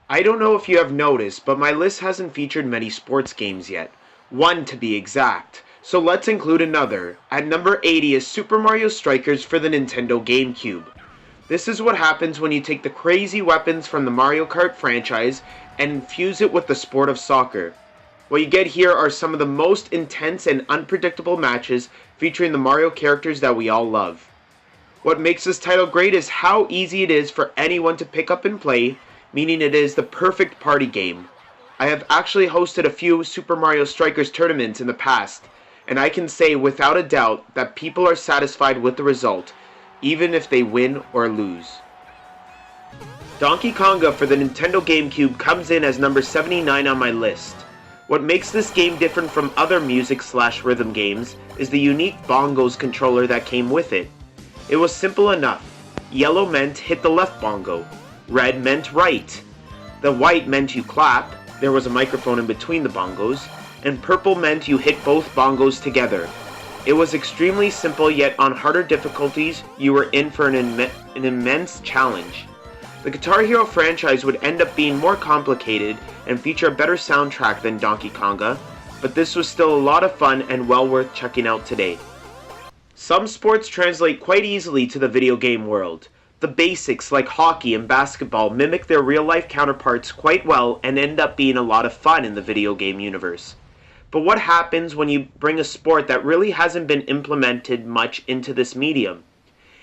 I don't know if you have noticed, but my list hasn't featured many sports games yet. One to be exact. So let's include another. At number 80 is Super Mario Strikers for the Nintendo GameCube. This is what happens when you take the crazy weapons from the Mario Kart franchise and infuse it with the sport of soccer. What you get here are some of the most intense and unpredictable matches featuring the Mario characters that we all love. What makes this title great is how easy it is for anyone to pick up and play, meaning it is the perfect party game. I have actually hosted a few Super Mario Strikers tournaments in the past, and I can say without a doubt that people are satisfied with the result, even if they win or lose. Donkey Konga for the Nintendo GameCube comes in as number 79 on my list. What makes this game different from other music/rhythm games is the unique bongos controller that came with it. It was simple enough. Yellow meant hit the left bongo. Red meant right. The white meant you clap, there was a microphone in between the bongos, and purple meant you hit both bongos together. It was extremely simple, yet on harder difficulties, you were in for an immense challenge. The Guitar Hero franchise would end up being more complicated and feature a better soundtrack than Donkey Konga, but this was still a lot of fun and well worth checking out today. Some sports translate quite easily to the video game world. The basics like hockey and basketball mimic their real-life counterparts quite well and end up being a lot of fun in the video game universe. But what happens when you bring a sport that really hasn't been implemented much into this medium?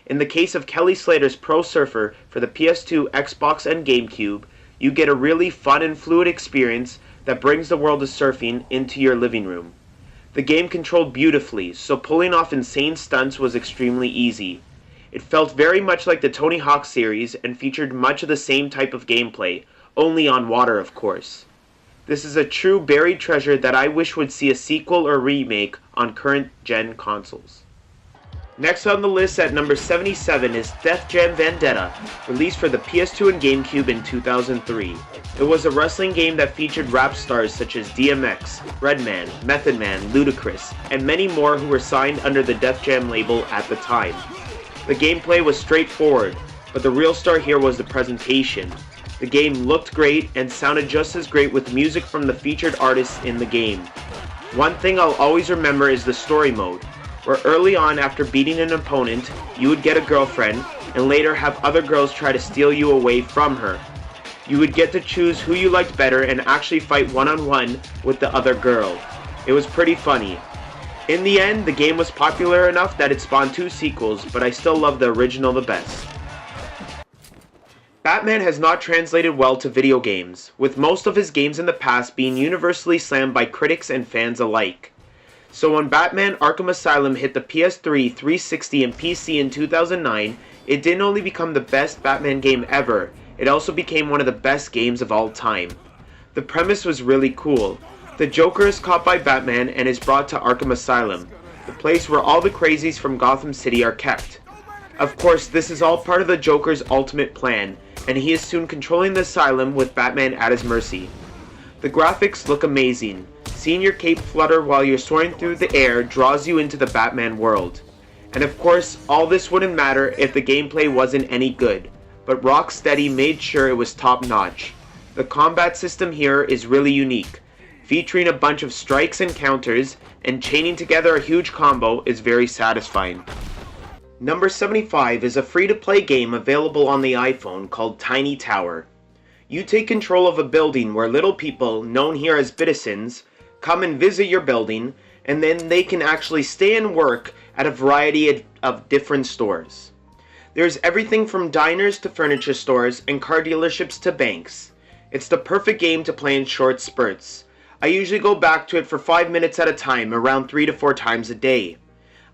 In the case of Kelly Slater's Pro Surfer for the PS2, Xbox, and GameCube, you get a really fun and fluid experience that brings the world of surfing into your living room. The game controlled beautifully, so pulling off insane stunts was extremely easy. It felt very much like the Tony Hawk series and featured much of the same type of gameplay, only on water of course. This is a true buried treasure that I wish would see a sequel or remake on current gen consoles. Next on the list at number 77 is Def Jam Vendetta, released for the PS2 and GameCube in 2003. It was a wrestling game that featured rap stars such as DMX, Redman, Method Man, Ludacris, and many more who were signed under the Def Jam label at the time. The gameplay was straightforward, but the real star here was the presentation. The game looked great and sounded just as great with music from the featured artists in the game. One thing I'll always remember is the story mode, where early on after beating an opponent, you would get a girlfriend, and later have other girls try to steal you away from her. You would get to choose who you liked better and actually fight one-on-one with the other girl. It was pretty funny. In the end, the game was popular enough that it spawned 2 sequels, but I still love the original the best. Batman has not translated well to video games, with most of his games in the past being universally slammed by critics and fans alike. So when Batman Arkham Asylum hit the PS3, 360, and PC in 2009, it didn't only become the best Batman game ever, it also became one of the best games of all time. The premise was really cool. The Joker is caught by Batman and is brought to Arkham Asylum, the place where all the crazies from Gotham City are kept. Of course, this is all part of the Joker's ultimate plan, and he is soon controlling the asylum with Batman at his mercy. The graphics look amazing. Seeing your cape flutter while you're soaring through the air draws you into the Batman world. And of course, all this wouldn't matter if the gameplay wasn't any good, but Rocksteady made sure it was top notch. The combat system here is really unique. Featuring a bunch of strikes and counters, and chaining together a huge combo is very satisfying. Number 75 is a free-to-play game available on the iPhone called Tiny Tower. You take control of a building where little people, known here as Bittisons, come and visit your building, and then they can actually stay and work at a variety of different stores. There's everything from diners to furniture stores and car dealerships to banks. It's the perfect game to play in short spurts. I usually go back to it for 5 minutes at a time, around 3 to 4 times a day.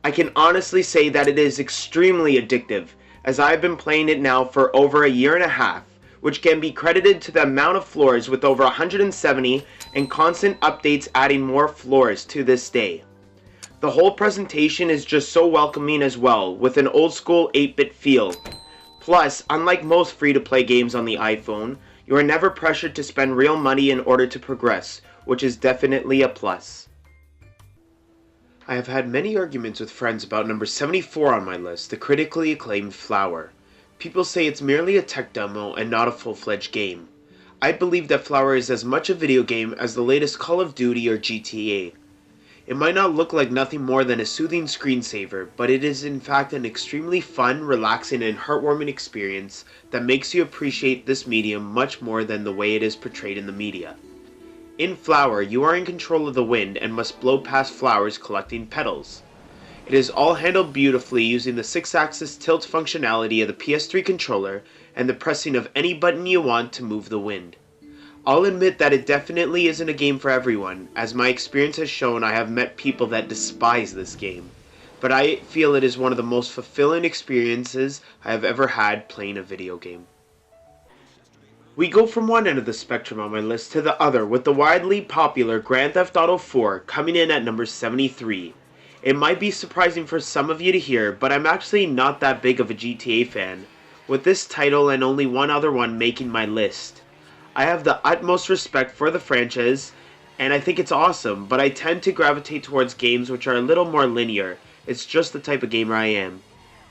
I can honestly say that it is extremely addictive, as I've been playing it now for over a year and a half, which can be credited to the amount of floors with over 170 and constant updates adding more floors to this day. The whole presentation is just so welcoming as well, with an old school 8-bit feel. Plus, unlike most free-to-play games on the iPhone, you are never pressured to spend real money in order to progress, which is definitely a plus. I have had many arguments with friends about number 74 on my list, the critically acclaimed Flower. People say it's merely a tech demo and not a full-fledged game. I believe that Flower is as much a video game as the latest Call of Duty or GTA. It might not look like nothing more than a soothing screensaver, but it is in fact an extremely fun, relaxing, and heartwarming experience that makes you appreciate this medium much more than the way it is portrayed in the media. In Flower, you are in control of the wind and must blow past flowers collecting petals. It is all handled beautifully using the 6-axis tilt functionality of the PS3 controller and the pressing of any button you want to move the wind. I'll admit that it definitely isn't a game for everyone, as my experience has shown I have met people that despise this game, but I feel it is one of the most fulfilling experiences I have ever had playing a video game. We go from one end of the spectrum on my list to the other with the widely popular Grand Theft Auto 4 coming in at number 73. It might be surprising for some of you to hear, but I'm actually not that big of a GTA fan, with this title and only one other one making my list. I have the utmost respect for the franchise, and I think it's awesome, but I tend to gravitate towards games which are a little more linear. It's just the type of gamer I am.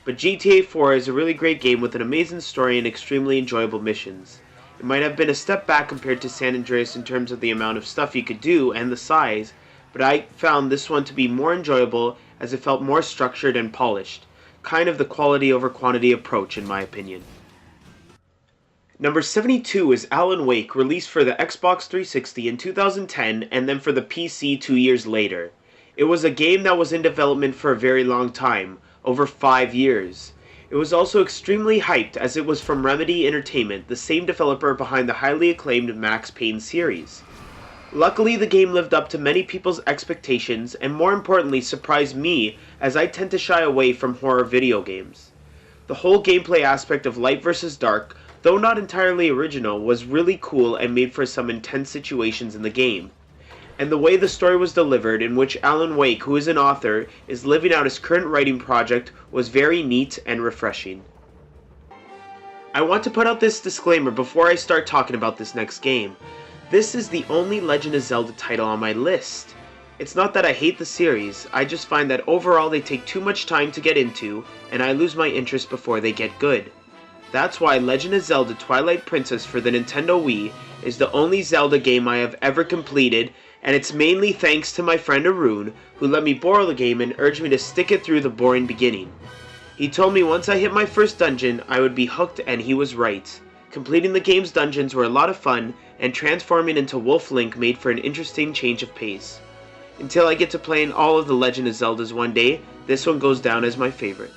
But GTA 4 is a really great game with an amazing story and extremely enjoyable missions. It might have been a step back compared to San Andreas in terms of the amount of stuff you could do and the size, but I found this one to be more enjoyable as it felt more structured and polished. Kind of the quality over quantity approach in my opinion. Number 72 is Alan Wake, released for the Xbox 360 in 2010 and then for the PC 2 years later. It was a game that was in development for a very long time, over 5 years. It was also extremely hyped as it was from Remedy Entertainment, the same developer behind the highly acclaimed Max Payne series. Luckily, the game lived up to many people's expectations and more importantly surprised me, as I tend to shy away from horror video games. The whole gameplay aspect of light versus dark, though not entirely original, was really cool and made for some intense situations in the game. And the way the story was delivered, in which Alan Wake, who is an author, is living out his current writing project, was very neat and refreshing. I want to put out this disclaimer before I start talking about this next game. This is the only Legend of Zelda title on my list. It's not that I hate the series, I just find that overall they take too much time to get into, and I lose my interest before they get good. That's why Legend of Zelda Twilight Princess for the Nintendo Wii is the only Zelda game I have ever completed, and it's mainly thanks to my friend Arun, who let me borrow the game and urged me to stick it through the boring beginning. He told me once I hit my first dungeon, I would be hooked, and he was right. Completing the game's dungeons were a lot of fun, and transforming into Wolf Link made for an interesting change of pace. Until I get to playing all of the Legend of Zeldas one day, this one goes down as my favorite.